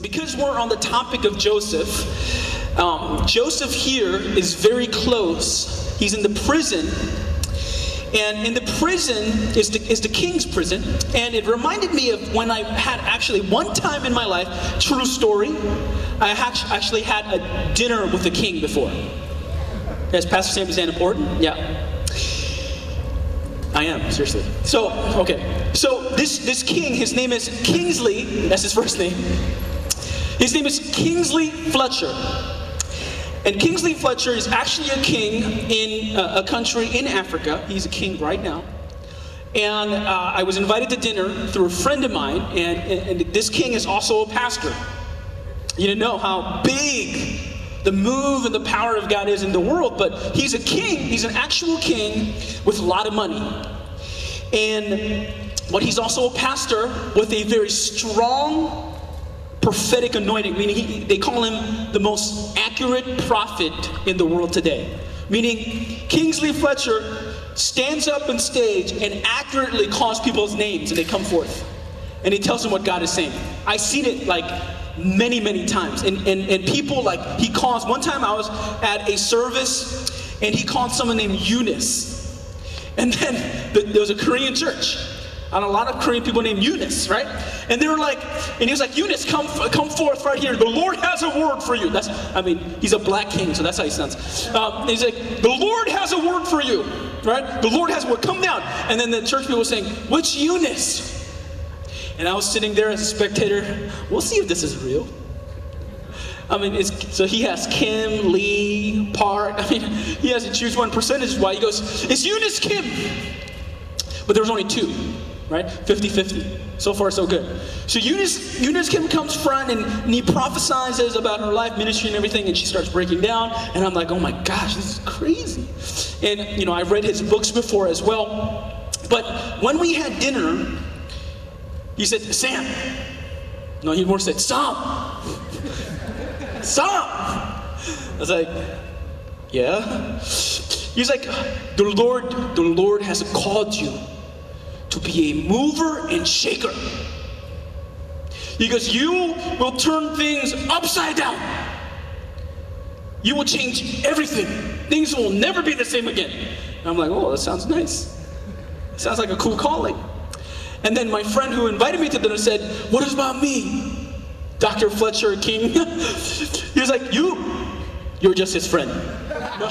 Because we're on the topic of Joseph, Joseph here is very close. He's in the prison. And in the prison is the king's prison. And it reminded me of when I had actually one time in my life, true story, I actually had a dinner with the king before. Yes, Pastor Sam, is that important? Yeah. I am, seriously. So, okay. So this king, his name is Kingsley. That's his first name. His name is Kingsley Fletcher. And Kingsley Fletcher is actually a king in a country in Africa. He's a king right now. And I was invited to dinner through a friend of mine. And this king is also a pastor. You didn't know how big the move and the power of God is in the world. But he's a king. He's an actual king with a lot of money. But he's also a pastor with a very strong prophetic anointing, meaning they call him the most accurate prophet in the world today. Meaning Kingsley Fletcher stands up on stage and accurately calls people's names and they come forth. And he tells them what God is saying. I've seen it like many, many times. And people like, he calls, one time I was at a service and he called someone named Eunice. And then there was a Korean church. And a lot of Korean people named Eunice, right? And they were like, and he was like, Eunice, come forth right here. The Lord has a word for you. He's a black king, so that's how he sounds. He's like, the Lord has a word for you, right? The Lord has a word, come down. And then the church people were saying, which Eunice? And I was sitting there as a spectator. We'll see if this is real. So he has Kim, Lee, Park. He has to choose one percentage-wise. He goes, it's Eunice Kim. But there was only two. Right? 50-50. So far, so good. So Eunice Kim comes front and he prophesies about her life, ministry, and everything, and she starts breaking down. And I'm like, oh my gosh, this is crazy. And, I've read his books before as well. But when we had dinner, he said, Sam. No, he more said, Sam. Sam. I was like, yeah. He's like, the Lord has called you to be a mover and shaker. He goes, you will turn things upside down. You will change everything. Things will never be the same again. And I'm like, oh, that sounds nice. It sounds like a cool calling. And then my friend who invited me to dinner said, what about me? Dr. Fletcher King. He was like, you're just his friend. No.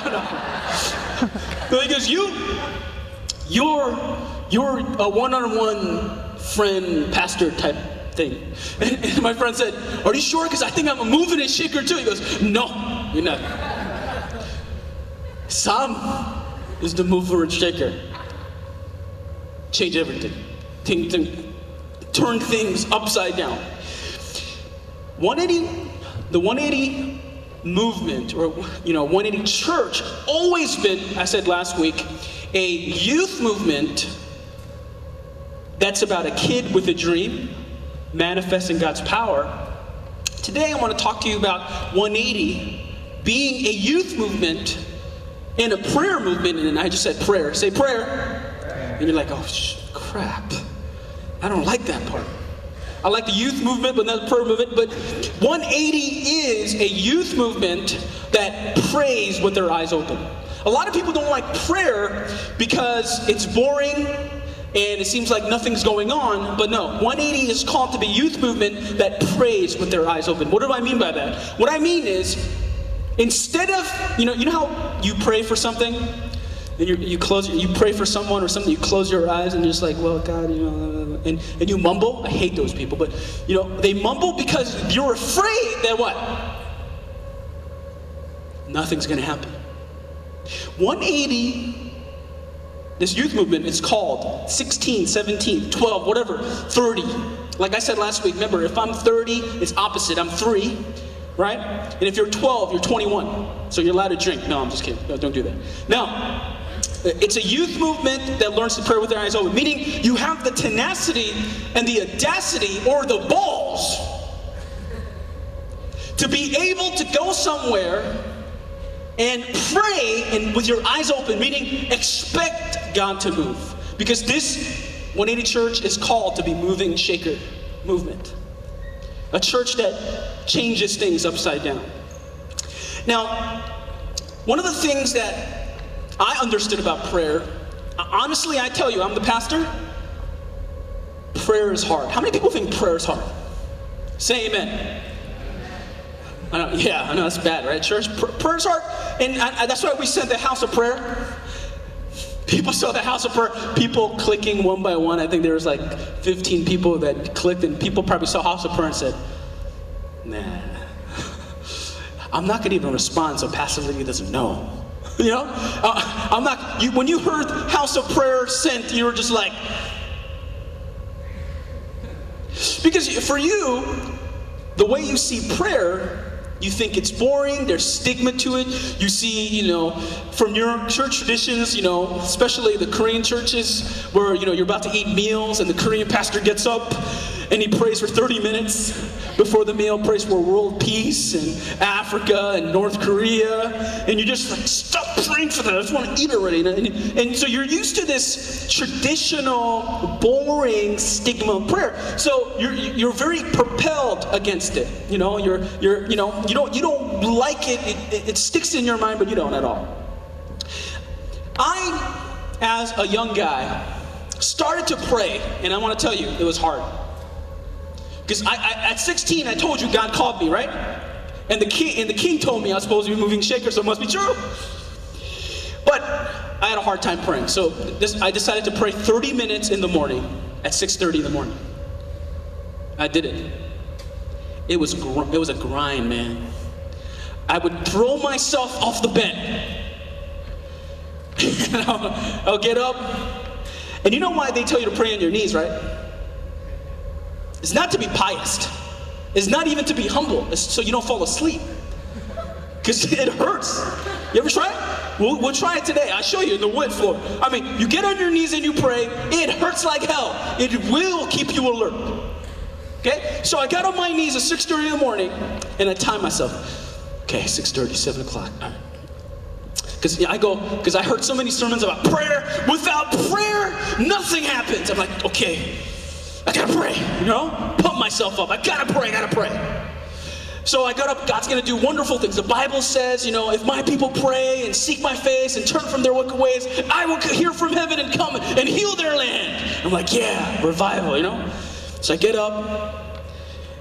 So he goes, you're a one-on-one friend, pastor type thing. And my friend said, are you sure? Because I think I'm a moving and shaker too. He goes, no, you're not. Sam is the mover and shaker. Change everything. Turn things upside down. The 180 movement, or 180 church, always been, I said last week, a youth movement that's about a kid with a dream manifesting God's power. Today I want to talk to you about 180 being a youth movement and a prayer movement. And I just said prayer. Say prayer. And you're like, oh crap, I don't like that part. I like the youth movement, but not the prayer movement. But 180 is a youth movement that prays with their eyes open. A lot of people don't like prayer because it's boring and it seems like nothing's going on. But no, 180 is called to be a youth movement that prays with their eyes open. What do I mean by that? What I mean is, instead of, you know how you pray for something? And you pray for someone or something, you close your eyes and you're just like, well, God, and you mumble. I hate those people, but they mumble because you're afraid that what? Nothing's going to happen. 180, this youth movement is called 16, 17, 12, whatever, 30. Like I said last week, remember, if I'm 30, it's opposite. I'm 3, right? And if you're 12, you're 21. So you're allowed to drink. No, I'm just kidding. No, don't do that. Now, it's a youth movement that learns to pray with their eyes open, meaning you have the tenacity and the audacity or the balls to be able to go somewhere and pray and with your eyes open, meaning expect God to move. Because this 180 Church is called to be moving shaker movement. A church that changes things upside down. Now, one of the things that I understood about prayer, honestly, I tell you, I'm the pastor, prayer is hard. How many people think prayer is hard? Say amen. I know that's bad, right, church? Prayer is hard, and that's why we sent the house of prayer. People saw the house of prayer, people clicking one by one. I think there was like 15 people that clicked, and people probably saw house of prayer and said, nah, I'm not going to even respond so Pastor Lee doesn't know. You know? I'm not, when you heard house of prayer sent, you were just like, because for you, the way you see prayer, you think it's boring, there's stigma to it. You see, from your church traditions, especially the Korean churches where, you're about to eat meals and the Korean pastor gets up and he prays for 30 minutes before the meal, prays for world peace and Africa and North Korea. And you're just like, stop praying for that, I just want to eat already. And so you're used to this traditional, boring stigma of prayer. So you're very propelled against it. You don't like it. It sticks in your mind, but you don't at all. I, as a young guy, started to pray, and I want to tell you, it was hard. Because at 16, I told you God called me, right? And the king told me I was supposed to be moving shakers, so it must be true. But I had a hard time praying, so I decided to pray 30 minutes in the morning at 6:30 in the morning. I did it. It was a grind, man. I would throw myself off the bed. I'll get up. And you know why they tell you to pray on your knees, right? It's not to be pious. It's not even to be humble. It's so you don't fall asleep. Because it hurts. You ever try it? We'll try it today. I'll show you in the wood floor. I mean, you get on your knees and you pray. It hurts like hell. It will keep you alert. Okay? So I got on my knees at 6:30 in the morning and I timed myself. Okay, 6:30, 7 o'clock. All right. Because I heard so many sermons about prayer. Without prayer, nothing happens. I'm like, okay, I gotta pray, pump myself up. I gotta pray. So I got up, God's gonna do wonderful things. The Bible says, if my people pray and seek my face and turn from their wicked ways, I will hear from heaven and come and heal their land. I'm like, yeah, revival, So I get up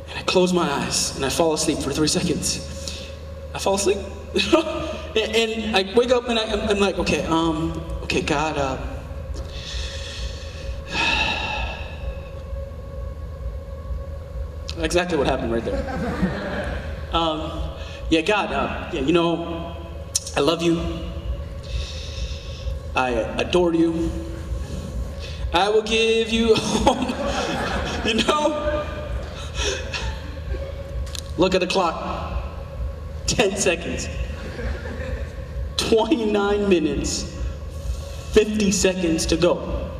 and I close my eyes and I fall asleep for 3 seconds. I fall asleep, and I wake up and I'm like, okay, God, exactly what happened right there. Yeah, God, I love you. I adore you. I will give you home. Look at the clock. 10 seconds. 29 minutes. 50 seconds to go.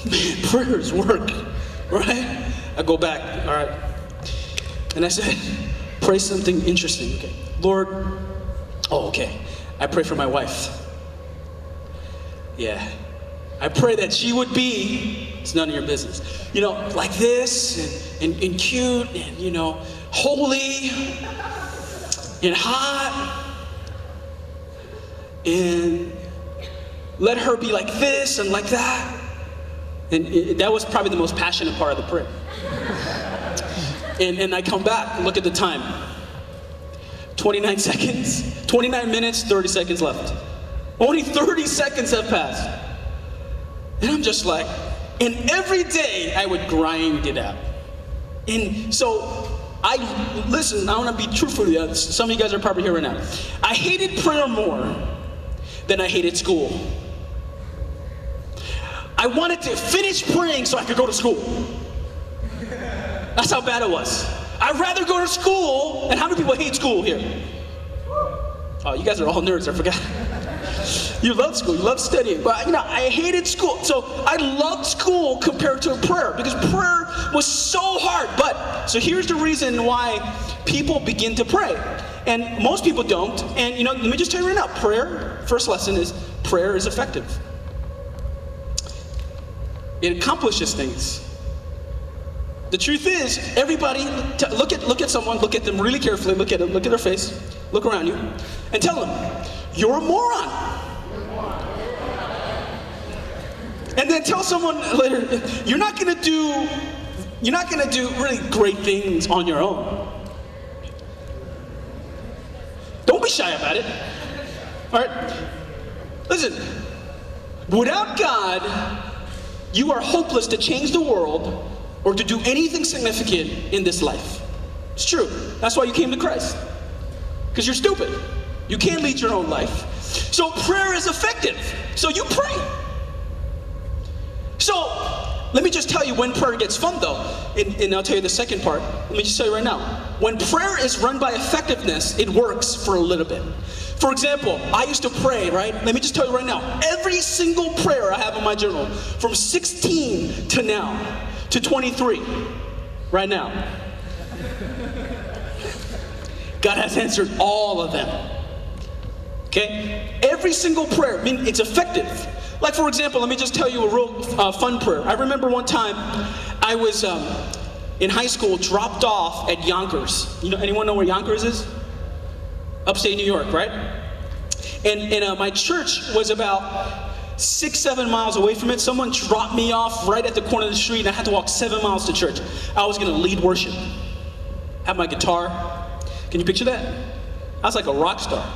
Man, prayers work, right? I go back, all right. And I said, pray something interesting. Okay, Lord, I pray for my wife. Yeah. I pray that she would be, it's none of your business, like this, and cute, and, holy, and hot, and let her be like this and like that. And that was probably the most passionate part of the prayer. And I come back, look at the time. 29 seconds, 29 minutes, 30 seconds left. Only 30 seconds have passed. And I'm just like, and every day I would grind it out. And so, I want to be truthful with you. Some of you guys are probably here right now. I hated prayer more than I hated school. I wanted to finish praying so I could go to school. That's how bad it was. I'd rather go to school, and how many people hate school here? Oh, you guys are all nerds, I forgot. You love school, you love studying, but I hated school. So I loved school compared to prayer, because prayer was so hard. But, so here's the reason why people begin to pray. And most people don't. And let me just tell you right now, first lesson is, prayer is effective. It accomplishes things. The truth is, everybody, look at someone, look at them really carefully, look at their face, look around you, and tell them, you're a moron. And then tell someone later, you're not gonna do really great things on your own. Don't be shy about it. All right? Listen, without God, you are hopeless to change the world or to do anything significant in this life. It's true. That's why you came to Christ. Because you're stupid. You can't lead your own life. So prayer is effective. So you pray. So let me just tell you when prayer gets fun though. And I'll tell you the second part. Let me just tell you right now. When prayer is run by effectiveness, it works for a little bit. For example, I used to pray, right? Let me just tell you right now. Every single prayer I have in my journal, from 16 to now, to 23, right now. God has answered all of them. Okay? Every single prayer, I mean, it's effective. Like for example, let me just tell you a real fun prayer. I remember one time I was in high school, dropped off at Yonkers. Anyone know where Yonkers is? Upstate New York, right? And my church was about 6-7 miles away from it. Someone dropped me off right at the corner of the street, and I had to walk 7 miles to church. I was going to lead worship. Have my guitar. Can you picture that? I was like a rock star,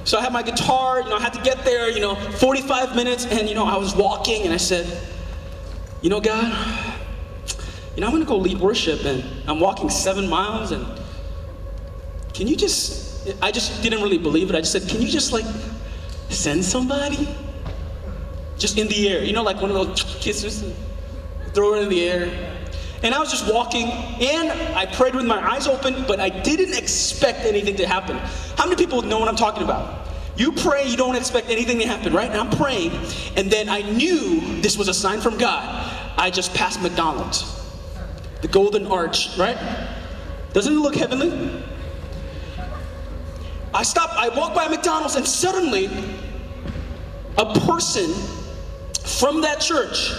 So I had my guitar, I had to get there, 45 minutes, and I was walking, and I said, God, I'm going to go lead worship, and I'm walking 7 miles, and I just didn't really believe it. I just said, can you just send somebody? Just in the air, like one of those kisses, throw it in the air. And I was just walking, and I prayed with my eyes open, but I didn't expect anything to happen. How many people know what I'm talking about? You pray, you don't expect anything to happen, right? And I'm praying, and then I knew this was a sign from God. I just passed McDonald's. The Golden Arch, right? Doesn't it look heavenly? I stopped, I walked by McDonald's, and suddenly, a person from that church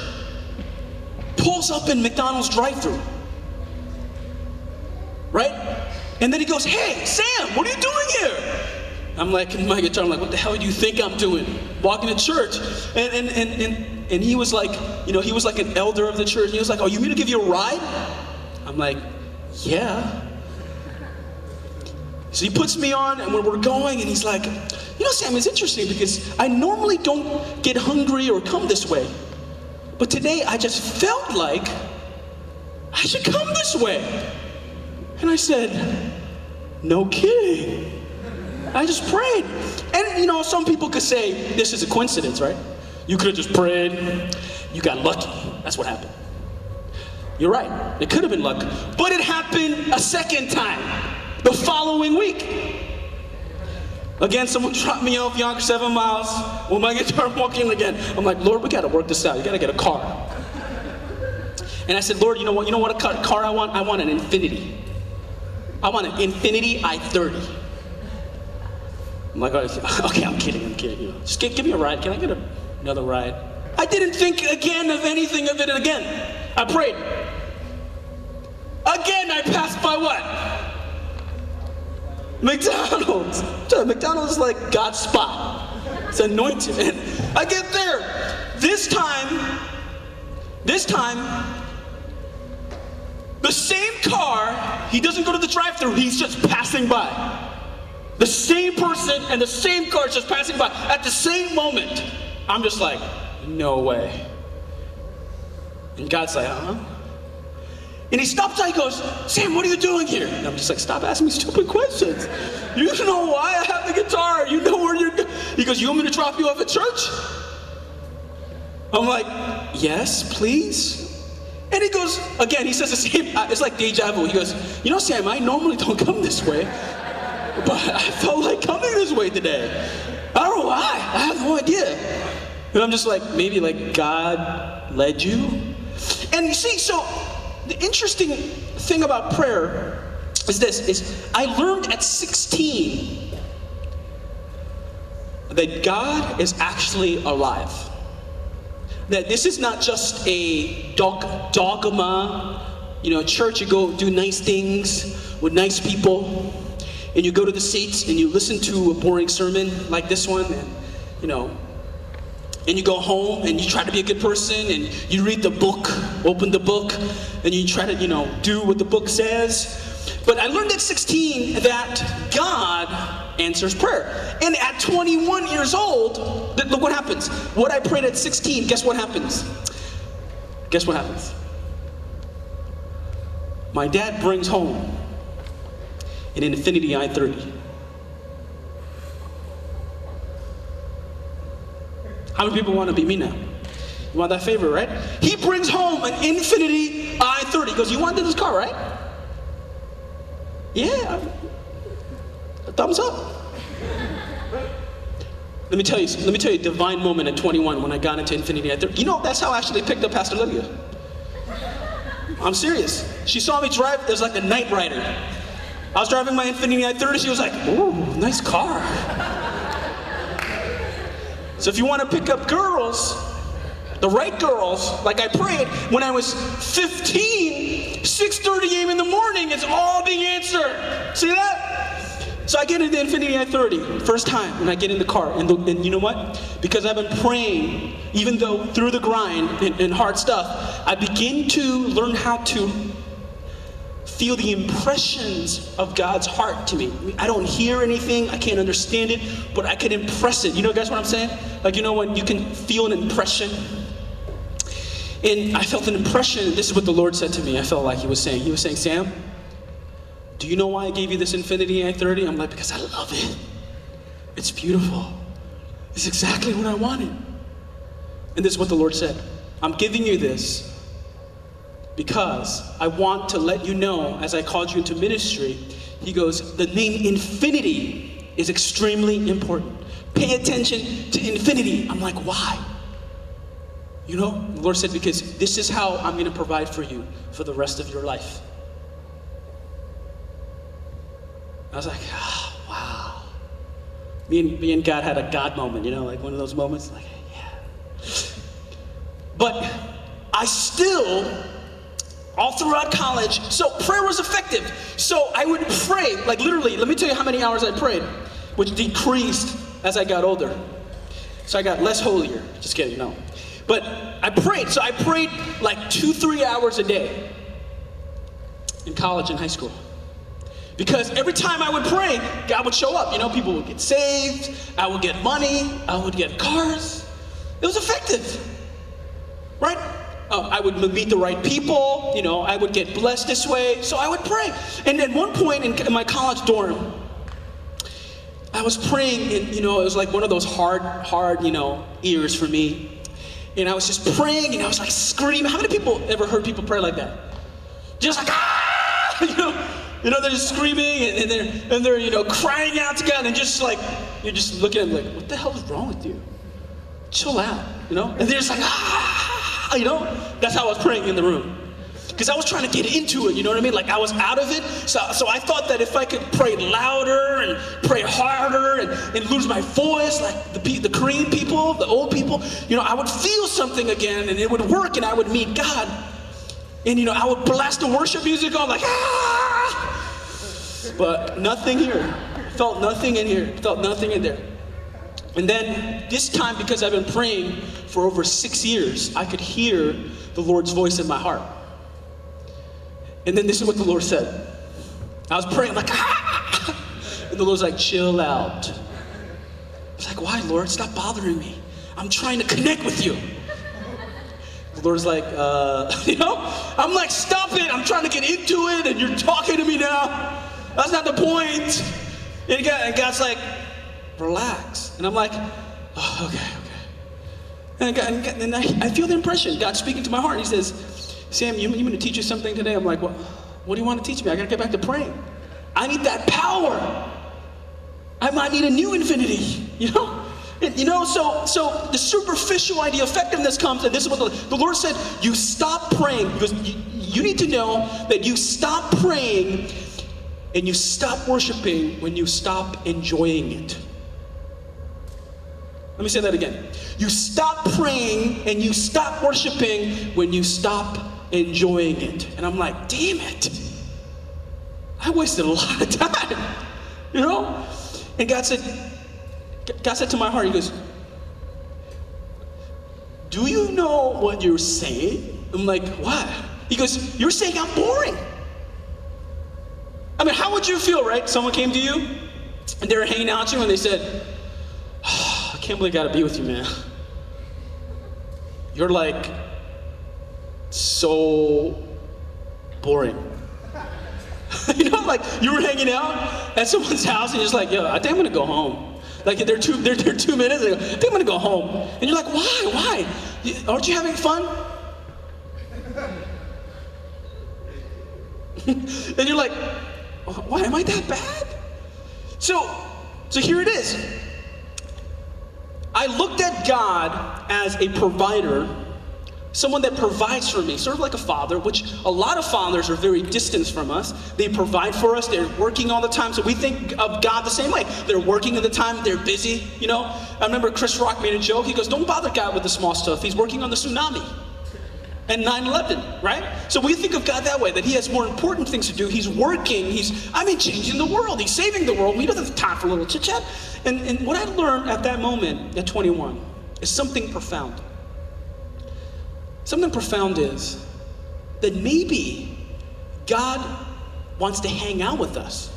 pulls up in McDonald's drive-thru, right? And then he goes, hey, Sam, what are you doing here? I'm like, in my guitar, I'm like, what the hell do you think I'm doing? Walking to church. And he was like, he was like an elder of the church. He was like, oh, you mean to give you a ride? I'm like, yeah. So he puts me on, and we're going, and he's like, Sam, it's interesting because I normally don't get hungry or come this way. But today, I just felt like I should come this way. And I said, no kidding. I just prayed. And, some people could say, this is a coincidence, right? You could have just prayed. You got lucky. That's what happened. You're right. It could have been luck. But it happened a second time, the following week. Again, someone dropped me off Yonkers 7 miles with my guitar, walking again. I'm like, Lord, we got to work this out. You got to get a car. And I said, Lord, you know what car I want? I want an Infiniti. I want an Infiniti i30. I'm like, okay, I'm kidding. Just give me a ride. Can I get another ride? I didn't think again of anything of it again. I prayed. Again, I passed by what? McDonald's. McDonald's is like God's spot. It's anointed. And I get there. This time, the same car, he doesn't go to the drive-thru, he's just passing by. The same person and the same car is just passing by at the same moment. I'm just like, no way. And God's like, huh? And he stops by, he goes, Sam, what are you doing here? And I'm just like, stop asking me stupid questions. You know why I have the guitar. You know where you're going. He goes, you want me to drop you off at church? I'm like, yes, please. And he goes, again, he says the same, it's like deja vu. He goes, Sam, I normally don't come this way, but I felt like coming this way today. I don't know why. I have no idea. And I'm just like, maybe like God led you? And you see, so the interesting thing about prayer is I learned at 16 that God is actually alive. That this is not just a dogma church, you go do nice things with nice people, and you go to the seats and you listen to a boring sermon like this one, and you go home and you try to be a good person and you read the book, open the book, and you try to, do what the book says. But I learned at 16 that God answers prayer. And at 21 years old, look what happens. What I prayed at 16, guess what happens? Guess what happens? My dad brings home an Infinity i30. How many people want to be me now? You want that favor, right? He brings home an Infinity i30. He goes, you wanted this car, right? Yeah. A thumbs up. Let me tell you a divine moment at 21 when I got into Infinity i30. That's how I actually picked up Pastor Lydia. I'm serious. She saw me drive. It was like a night rider. I was driving my Infinity i30. She was like, ooh, nice car. So if you want to pick up girls, the right girls, like I prayed, when I was 15, 6:30 a.m. in the morning, it's all being answered. See that? So I get into the Infinity i30, first time, and I get in the car. And you know what? Because I've been praying, even though through the grind and hard stuff, I begin to learn how to feel the impressions of God's heart to me. I don't hear anything, I can't understand it, but I can impress it. You know, guys, what I'm saying? Like, when you can feel an impression. And I felt an impression. This is what the Lord said to me. I felt like He was saying, Sam, do you know why I gave you this Infinity i30? I'm like, because I love it. It's beautiful. It's exactly what I wanted. And this is what the Lord said. I'm giving you this because I want to let you know, as I called you into ministry, He goes, the name Infinity is extremely important. Pay attention to Infinity. I'm like, why? The Lord said, because this is how I'm going to provide for you for the rest of your life. I was like, oh, wow. Me and God had a God moment, like one of those moments, like, yeah. But I still, all throughout college, so prayer was effective. So I would pray, like literally, let me tell you how many hours I prayed, which decreased as I got older. So I got less holier. Just kidding, no. But I prayed. So I prayed like 2-3 hours a day in college and high school. Because every time I would pray, God would show up. People would get saved. I would get money. I would get cars. It was effective. Right? I would meet the right people. I would get blessed this way. So I would pray. And at one point in my college dorm, I was praying, and it was like one of those hard, ears for me. And I was just praying, and I was like screaming. How many people ever heard people pray like that? Just like, ah! They're just screaming, and they're crying out to God, and just like, you're just looking at them like, what the hell is wrong with you? Chill out, And they're just like, ah! That's how I was praying in the room. Because I was trying to get into it, you know what I mean? Like I was out of it. So I thought that if I could pray louder and pray harder and lose my voice, like the Korean people, the old people, I would feel something again and it would work and I would meet God. And I would blast the worship music on like, ah! But nothing here. Felt nothing in here. Felt nothing in there. And then this time, because I've been praying for over 6 years, I could hear the Lord's voice in my heart. And then this is what the Lord said. I was praying like, ah! And the Lord's like, chill out. I was like, why, Lord? Stop bothering me. I'm trying to connect with you. The Lord's like, I'm like, stop it. I'm trying to get into it, and you're talking to me now. That's not the point. And God's like, relax. And I'm like, oh, okay. And I feel the impression. God's speaking to my heart. He says, Sam, you going to teach you something today? I'm like, what do you want to teach me? I got to get back to praying. I need that power. I might need a new Infinity, So the superficial idea of effectiveness comes, and this is what the Lord said, you stop praying. Because you need to know that you stop praying and you stop worshiping when you stop enjoying it. Let me say that again. You stop praying and you stop worshiping when you stop enjoying it. And I'm like, damn it. I wasted a lot of time, you know? And God said to my heart, he goes, do you know what you're saying? I'm like, what? He goes, you're saying I'm boring. I mean, how would you feel, right? Someone came to you and they were hanging out with you and they said, oh, I can't believe I gotta be with you, man. You're like so boring. You know, like you were hanging out at someone's house and you're just like, yo, I think I'm gonna go home. Like they're 2 minutes, they go, I think I'm gonna go home. And you're like, why? Aren't you having fun? And you're like, why am I that bad? So here it is. I looked at God as a provider, someone that provides for me, sort of like a father, which a lot of fathers are very distant from us. They provide for us, they're working all the time, so we think of God the same way. They're working at the time, they're busy, you know? I remember Chris Rock made a joke, he goes, don't bother God with the small stuff, he's working on the tsunami. And 9/11, right? So we think of God that way, that he has more important things to do. He's working, changing the world, he's saving the world. He doesn't have time for a little chit-chat. And what I learned at that moment, at 21, is something profound. Something profound is that maybe God wants to hang out with us.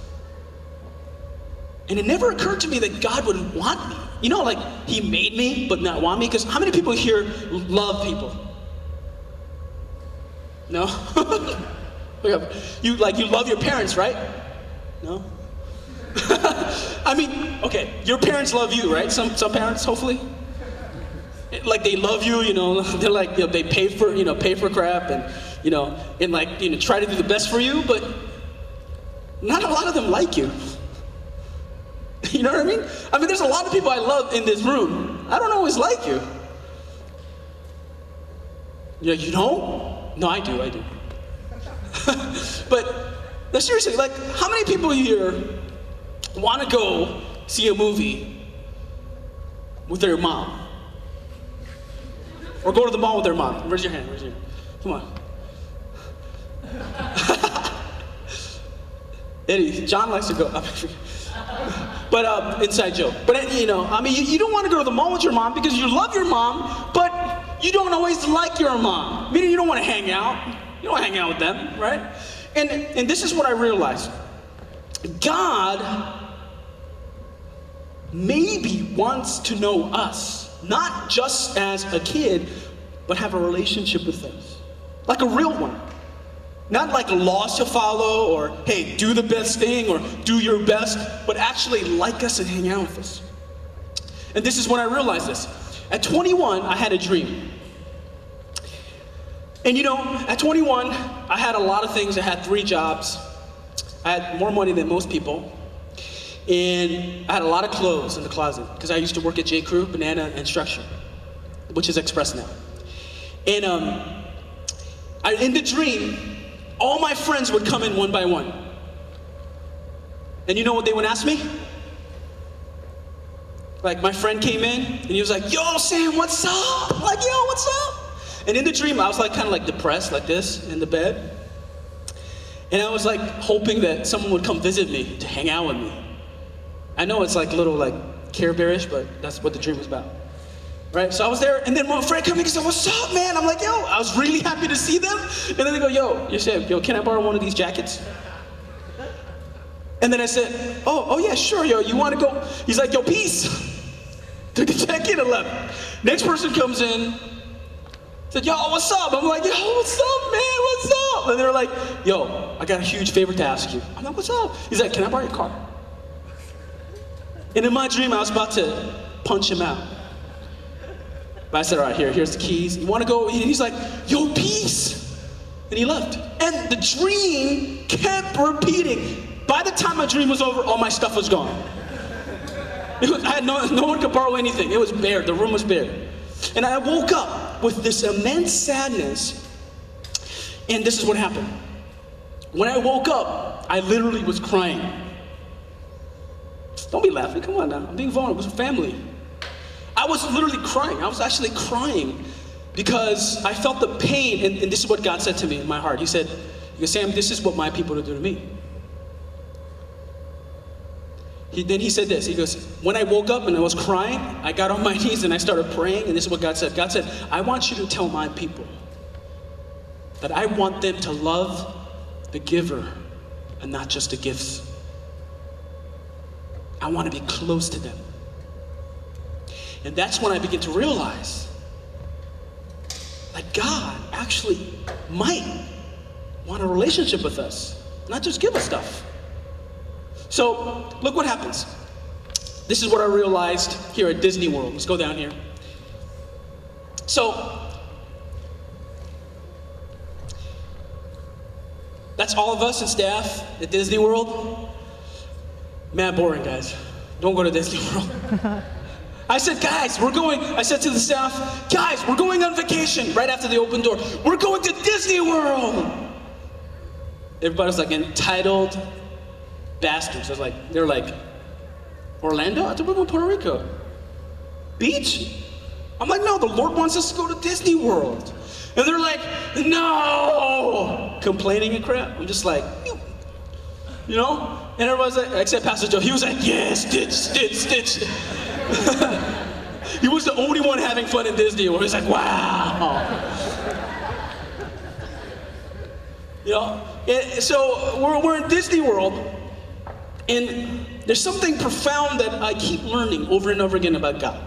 And it never occurred to me that God would want me. You know, like he made me but not want me? Because how many people here love people? No? You love your parents, right? No? I mean, okay, your parents love you, right? Some parents, hopefully. Like they love you, you know, they're like, you know, they pay for crap and try to do the best for you, but not a lot of them like you. You know what I mean? I mean, there's a lot of people I love in this room. I don't always like you. Yeah, you don't? No, I do. But no, seriously, like, how many people here want to go see a movie with their mom? Or go to the mall with their mom? Raise your hand. Come on. Eddie, John likes to go. But inside joke. But you don't want to go to the mall with your mom because you love your mom, but you don't always like your mom. Meaning you don't want to hang out. You don't want to hang out with them, right? And this is what I realized. God maybe wants to know us, not just as a kid, but have a relationship with us. Like a real one. Not like laws to follow, or hey, do the best thing, or do your best, but actually like us and hang out with us. And this is when I realized this. At 21, I had a dream. And at 21, I had a lot of things. I had 3 jobs. I had more money than most people. And I had a lot of clothes in the closet, because I used to work at J. Crew, Banana, and Structure, which is Express now. And in the dream, all my friends would come in one by one. And you know what they would ask me? Like, my friend came in, and he was like, yo, Sam, what's up? I'm like, yo, what's up? And in the dream, I was like kind of like depressed, like this, in the bed. And I was like hoping that someone would come visit me to hang out with me. I know it's like a little like Care Bearish, but that's what the dream was about. Right? So I was there, and then my friend came in and said, what's up, man? I'm like, yo, I was really happy to see them. And then they go, yo, can I borrow one of these jackets? And then I said, oh yeah, sure, yo, you want to go? He's like, yo, peace. Took the jacket and left. Next person comes in, said, yo, what's up? I'm like, yo, what's up, man? What's up? And they're like, yo, I got a huge favor to ask you. I'm like, what's up? He's like, can I borrow your car? And in my dream, I was about to punch him out. But I said, all right, here's the keys. You want to go? And he's like, yo, peace. And he left. And the dream kept repeating. By the time my dream was over, all my stuff was gone. I had no one could borrow anything. It was bare. The room was bare. And I woke up with this immense sadness. And this is what happened. When I woke up, I literally was crying. Don't be laughing. Come on now. I'm being vulnerable. It was family. I was literally crying. I was actually crying because I felt the pain, and this is what God said to me in my heart. He said, Sam, this is what my people do to me. Then he said this, he goes, when I woke up and I was crying, I got on my knees and I started praying, and this is what God said. God said, I want you to tell my people that I want them to love the giver and not just the gifts. I want to be close to them. And that's when I begin to realize that God actually might want a relationship with us, not just give us stuff. So, look what happens. This is what I realized here at Disney World. Let's go down here. So, that's all of us and staff at Disney World. Man, boring, guys. Don't go to Disney World. I said, guys, I said to the staff, guys, we're going on vacation right after the open door. We're going to Disney World. Everybody's like entitled bastards. They're like, Orlando? I thought we were going to Puerto Rico. Beach? I'm like, no, the Lord wants us to go to Disney World. And they're like, no! Complaining and crap. I'm just like, you know? And everybody's like, except Pastor Joe, he was like, yes, stitch. He was the only one having fun in Disney World. He's like, wow. You know? And so we're in Disney World, and there's something profound that I keep learning over and over again about God.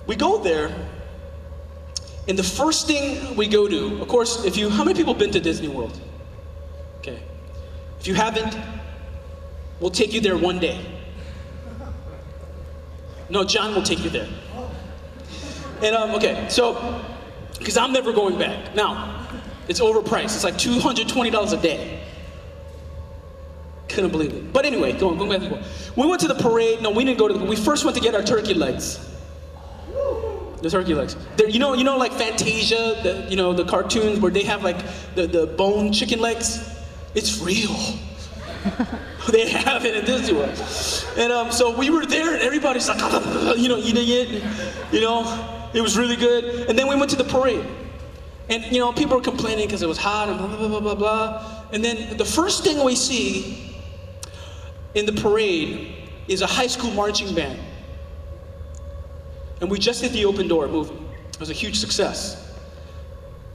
We go there, and the first thing we go to, of course, how many people have been to Disney World? Okay. If you haven't, we'll take you there one day. No, John will take you there. And, okay, so, because I'm never going back. Now, it's overpriced. It's like $220 a day. Couldn't believe it. But anyway, going back to the point. We went to the parade. No, we didn't go to we first went to get our turkey legs. The turkey legs. You know, like Fantasia, the cartoons where they have like the bone chicken legs? It's real. They have it in Disney World. And so we were there, and everybody's like, eating it. It was really good. And then we went to the parade. And, people were complaining because it was hot and blah, blah, blah, blah, blah. And then the first thing we see in the parade is a high school marching band. And we just did the open door movie. It was a huge success.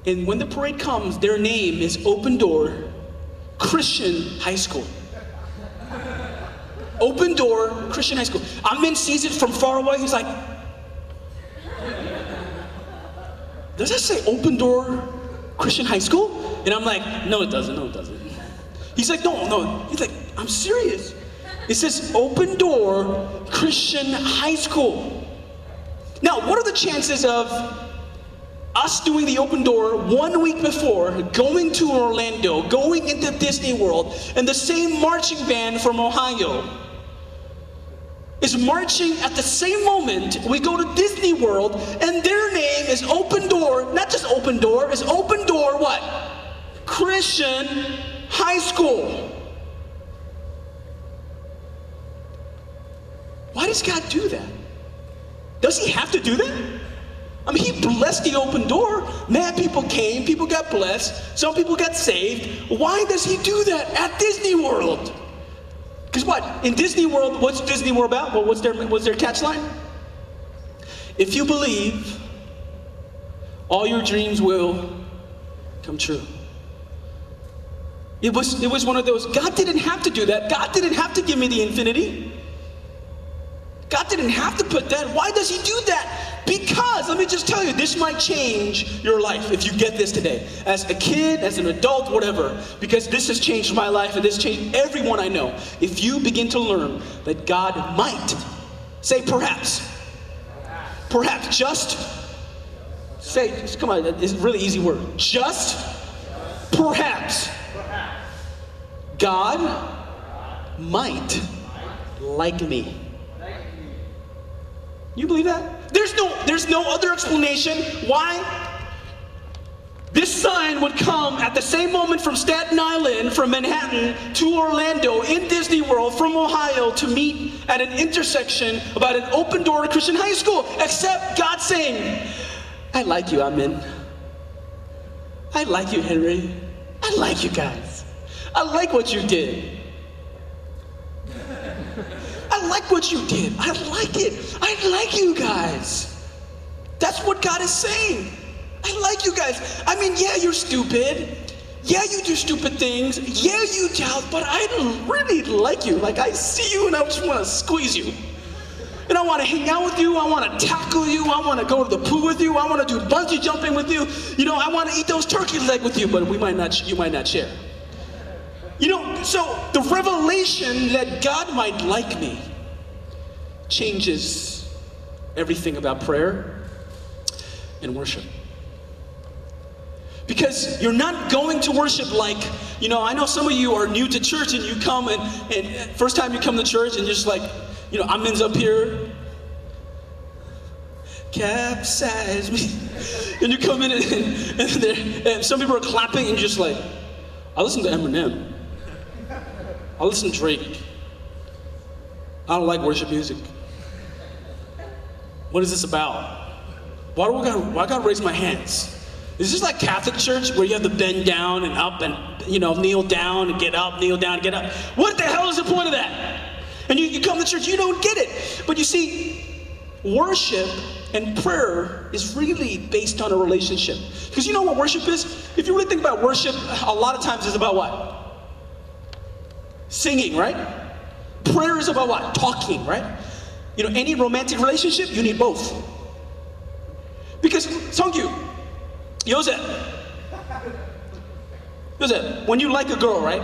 And when the parade comes, their name is Open Door Christian High School. Open Door Christian High School. I'm in season from far away. He's like, does that say Open Door Christian High School? And I'm like, no, it doesn't. No, it doesn't. He's like, no. He's like, I'm serious. It says Open Door Christian High School. Now, what are the chances of us doing the open door 1 week before, going to Orlando, going into Disney World, and the same marching band from Ohio is marching at the same moment we go to Disney World, and their name is Open Door, not just Open Door, it's Open Door what? Christian High School. Why does God do that? Does he have to do that? I mean, he blessed the open door. Mad people came, people got blessed, some people got saved. Why does he do that at Disney World? Because what? In Disney World, what's Disney World about? Well, what's their catchline? If you believe, all your dreams will come true. It was one of those, God didn't have to do that. God didn't have to give me the infinity. God didn't have to put that. Why does he do that? Because, let me just tell you, this might change your life if you get this today. As a kid, as an adult, whatever. Because this has changed my life and this changed everyone I know. If you begin to learn that God might, say perhaps. Perhaps, just come on, it's a really easy word. Just perhaps. God might like me. You believe that? There's no other explanation why this sign would come at the same moment from Staten Island, from Manhattan to Orlando in Disney World, from Ohio to meet at an intersection about an open door to Christian high school, except God saying, I like you, Amin. I like you, Henry. I like you guys. I like what you did. I like what you did. I like it. I like you guys. That's what God is saying. I like you guys. I mean, yeah, you're stupid. Yeah, you do stupid things. Yeah, you doubt, but I really like you. Like, I see you and I just want to squeeze you. And I want to hang out with you. I want to tackle you. I want to go to the pool with you. I want to do bungee jumping with you. You know, I want to eat those turkey legs with you, but you might not share. You know, so the revelation that God might like me changes everything about prayer and worship. Because you're not going to worship like, you know, I know some of you are new to church and you come and first time you come to church and you're just like, you know, Amin's up here, capsize me. And you come in and some people are clapping and you're just like, I listen to Eminem. I listen to Drake. I don't like worship music. What is this about? Why I gotta raise my hands? Is this like Catholic church where you have to bend down and up and, you know, kneel down and get up, kneel down and get up? What the hell is the point of that? And you come to church, you don't get it. But you see, worship and prayer is really based on a relationship. Because you know what worship is? If you really think about worship, a lot of times it's about what? Singing, right? Prayer is about what? Talking, right? You know, any romantic relationship, you need both. Because, Songyu, Yose, when you like a girl, right?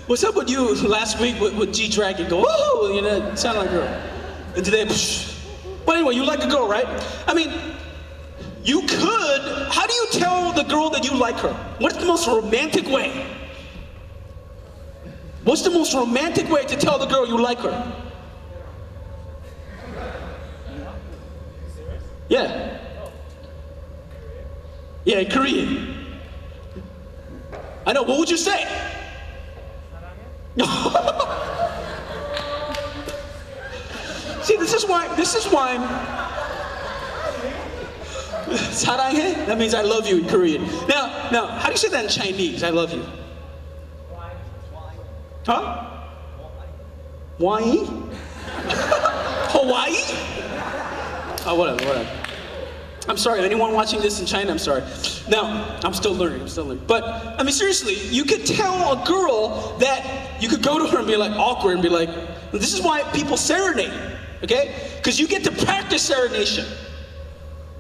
What's up with you last week with G-Dragon? Go, woo, you know, sound like a girl. And today, psh. But anyway, you like a girl, right? I mean, you could, how do you tell the girl that you like her? What's the most romantic way? What's the most romantic way to tell the girl you like her? Yeah. Yeah, in Korean. I know, what would you say? See, this is why 사랑해? That means I love you in Korean. Now, how do you say that in Chinese? I love you. Huh? Hawaii? Hawaii? Oh, whatever. I'm sorry, anyone watching this in China, I'm sorry. Now, I'm still learning. But, I mean, seriously, you could tell a girl that you could go to her and be like awkward and be like, this is why people serenade, okay? Because you get to practice serenation.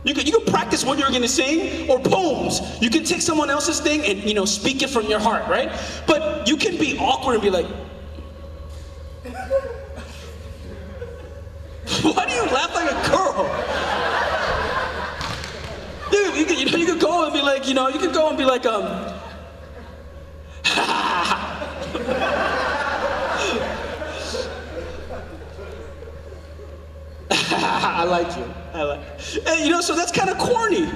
You can practice what you're going to sing, or poems. You can take someone else's thing and, you know, speak it from your heart, right? But you can be awkward and be like, why do you laugh like a girl? Dude, you could go and be like, I like you. And, you know, so that's kind of corny.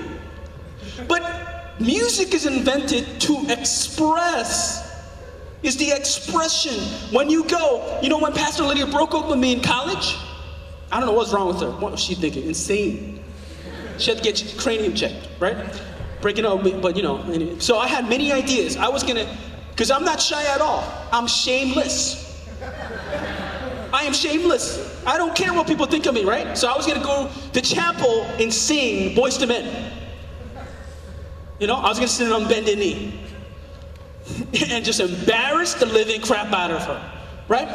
But music is invented to express. Is the expression. When you go, you know, when Pastor Lydia broke up with me in college, I don't know what's wrong with her. What was she thinking? Insane. She had to get cranium checked, right? Breaking up, but you know. Anyway. So I had many ideas. I was gonna, because I'm not shy at all. I'm shameless. I am shameless. I don't care what people think of me, right? So I was gonna go to chapel and sing Boyz II Men. You know, I was gonna sit on bended knee and just embarrass the living crap out of her, right?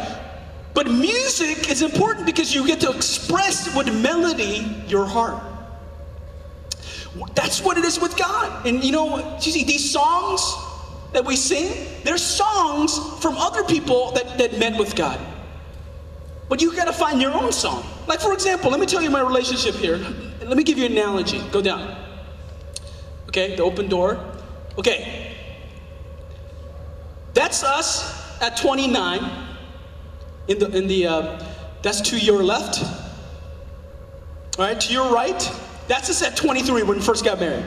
But music is important because you get to express with melody your heart. That's what it is with God. And you know, you see, these songs that we sing, they're songs from other people that met with God. But you gotta find your own song. Like, for example, let me tell you my relationship here. Let me give you an analogy. Go down. Okay, the open door. Okay. That's us at 29. That's to your left. All right, to your right. That's us at 23 when we first got married.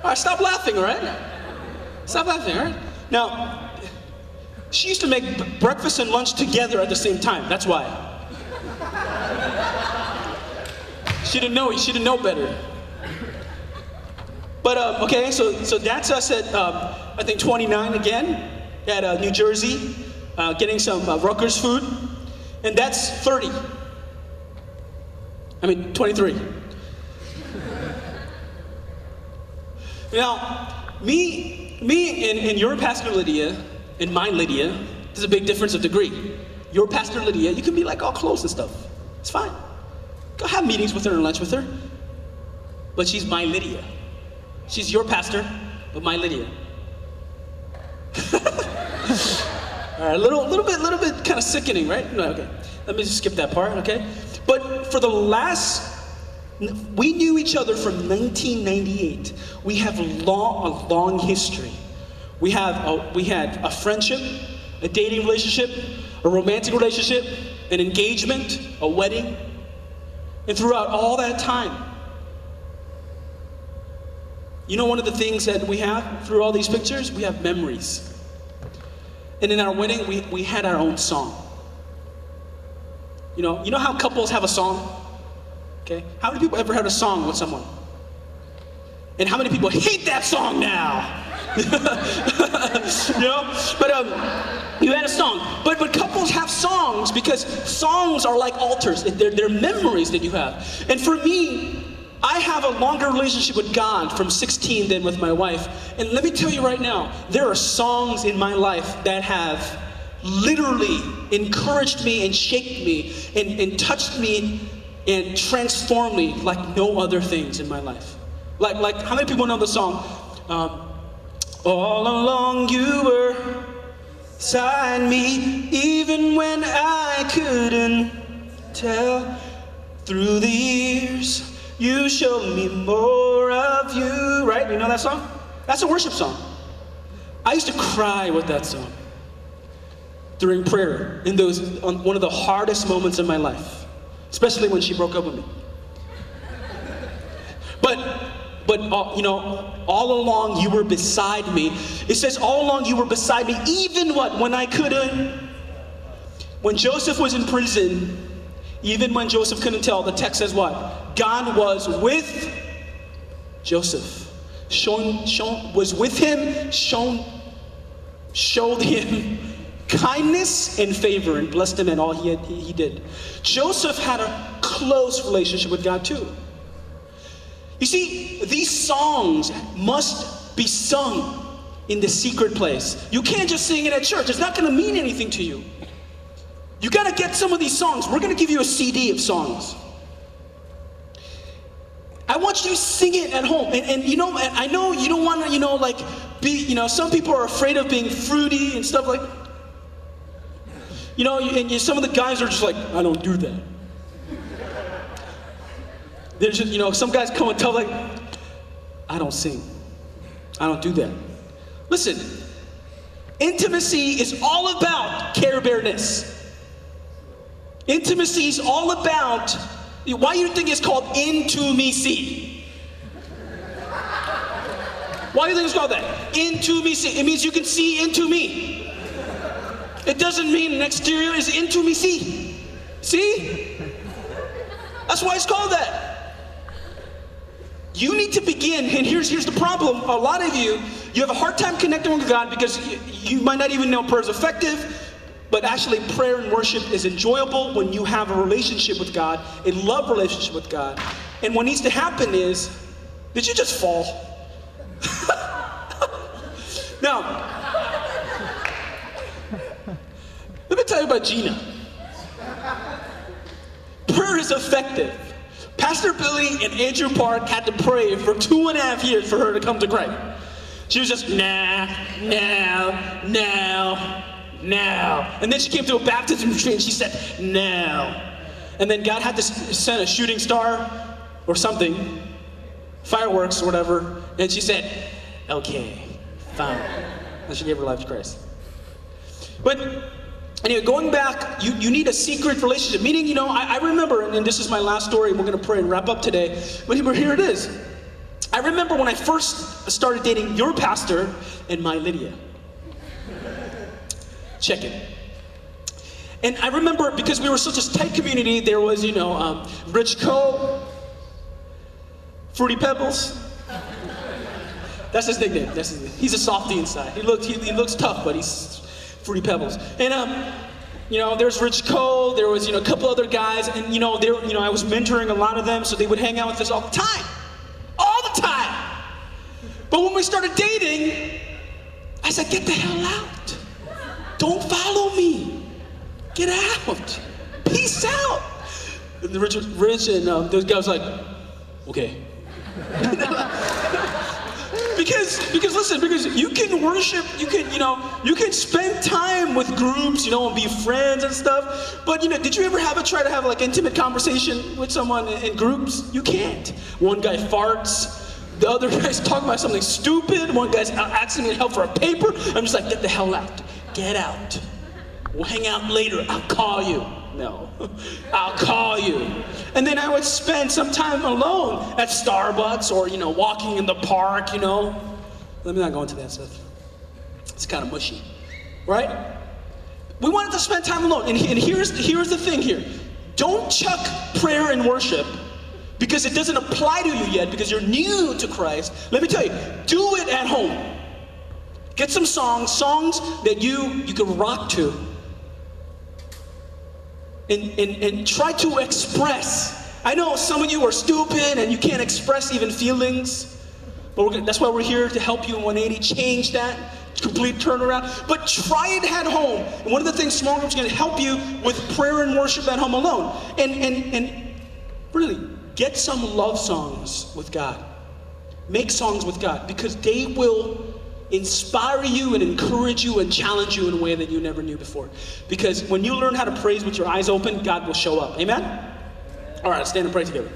All right, stop laughing, all right? Stop laughing, all right? Now, she used to make breakfast and lunch together at the same time. That's why. She didn't know better. But, okay, so that's us at, I think, 29 again, at New Jersey, getting some Rutgers food. And that's 30. 23. Now, me and your Pastor Lydia, and my Lydia, there's a big difference of degree. Your Pastor Lydia, you can be like all close and stuff. It's fine. Go have meetings with her and lunch with her. But she's my Lydia. She's your pastor, but my Lydia. All right, a little bit kind of sickening, right? No, okay. Let me just skip that part, okay? But for we knew each other from 1998. We have a long history. We had a friendship, a dating relationship, a romantic relationship, an engagement, a wedding. And throughout all that time, you know one of the things that we have through all these pictures? We have memories. And in our wedding, we had our own song. You know how couples have a song? Okay? How many people ever had a song with someone? And how many people hate that song now? But you had a song. But couples have songs because songs are like altars. They're memories that you have. And for me, I have a longer relationship with God from 16 than with my wife. And let me tell you right now, there are songs in my life that have literally encouraged me and shaped me and touched me and transformed me like no other things in my life. Like how many people know the song? All along you were beside me, even when I couldn't tell. Through the years, you showed me more of you. Right? You know that song? That's a worship song. I used to cry with that song during prayer on one of the hardest moments in my life, especially when she broke up with me. But all along you were beside me. It says all along you were beside me, even when I couldn't. When Joseph was in prison, even when Joseph couldn't tell, the text says what? God was with Joseph. Was with him, showed him kindness and favor and blessed him in all he did. Joseph had a close relationship with God too. You see, these songs must be sung in the secret place. You can't just sing it at church. It's not going to mean anything to you. You got to get some of these songs. We're going to give you a CD of songs. I want you to sing it at home. And I know you don't want to, some people are afraid of being fruity and stuff like, and some of the guys are just like, I don't do that. There's just, some guys come and tell like, I don't sing. I don't do that. Listen, intimacy is all about care bearness. Intimacy is all about, why do you think it's called intimacy? Why do you think it's called that? Intimacy. It means you can see into me. It doesn't mean an exterior is intimacy. See? That's why it's called that. You need to begin, and here's the problem. A lot of you have a hard time connecting with God because you might not even know prayer is effective, but actually prayer and worship is enjoyable when you have a relationship with God, a love relationship with God. And what needs to happen is, did you just fall? Now, let me tell you about Gina. Prayer is effective. Pastor Billy and Andrew Park had to pray for 2.5 years for her to come to Christ. She was just, no. And then she came to a baptism retreat and she said, no. And then God had to send a shooting star or something, fireworks or whatever, and she said, okay, fine. And she gave her life to Christ. But anyway, going back, you need a secret relationship. Meaning, I remember, and this is my last story, and we're going to pray and wrap up today, but here it is. I remember when I first started dating your pastor and my Lydia. Check it. And I remember, because we were such a tight community, there was, Rich Cole, Fruity Pebbles. That's his nickname. He's a softie inside. He looks tough, but he's Fruity Pebbles. And there's Rich Cole. There was a couple other guys, and I was mentoring a lot of them, so they would hang out with us all the time. But when we started dating, I said, get the hell out. Don't follow me. Get out. Peace out. And Rich and those guys were like, okay. Because you can worship, you can spend time with groups, and be friends and stuff. But did you ever try to have like intimate conversation with someone in groups? You can't. One guy farts. The other guy's talking about something stupid. One guy's asking me help for a paper. I'm just like, get the hell out. Get out. We'll hang out later. I'll call you. No. I'll call you. And then I would spend some time alone at Starbucks or, walking in the park, Let me not go into that stuff. It's kind of mushy. Right? We wanted to spend time alone. And here's the thing here. Don't chuck prayer and worship because it doesn't apply to you yet, because you're new to Christ. Let me tell you, do it at home. Get some songs that you can rock to. And try to express. I know some of you are stupid and you can't express even feelings, but that's why we're here to help you in 180, change that, complete turnaround. But try it at home. And one of the things small groups are going to help you with prayer and worship at home alone. And really, get some love songs with God. Make songs with God, because they will inspire you and encourage you and challenge you in a way that you never knew before. Because when you learn how to praise with your eyes open, God will show up. Amen? All right, stand and pray together.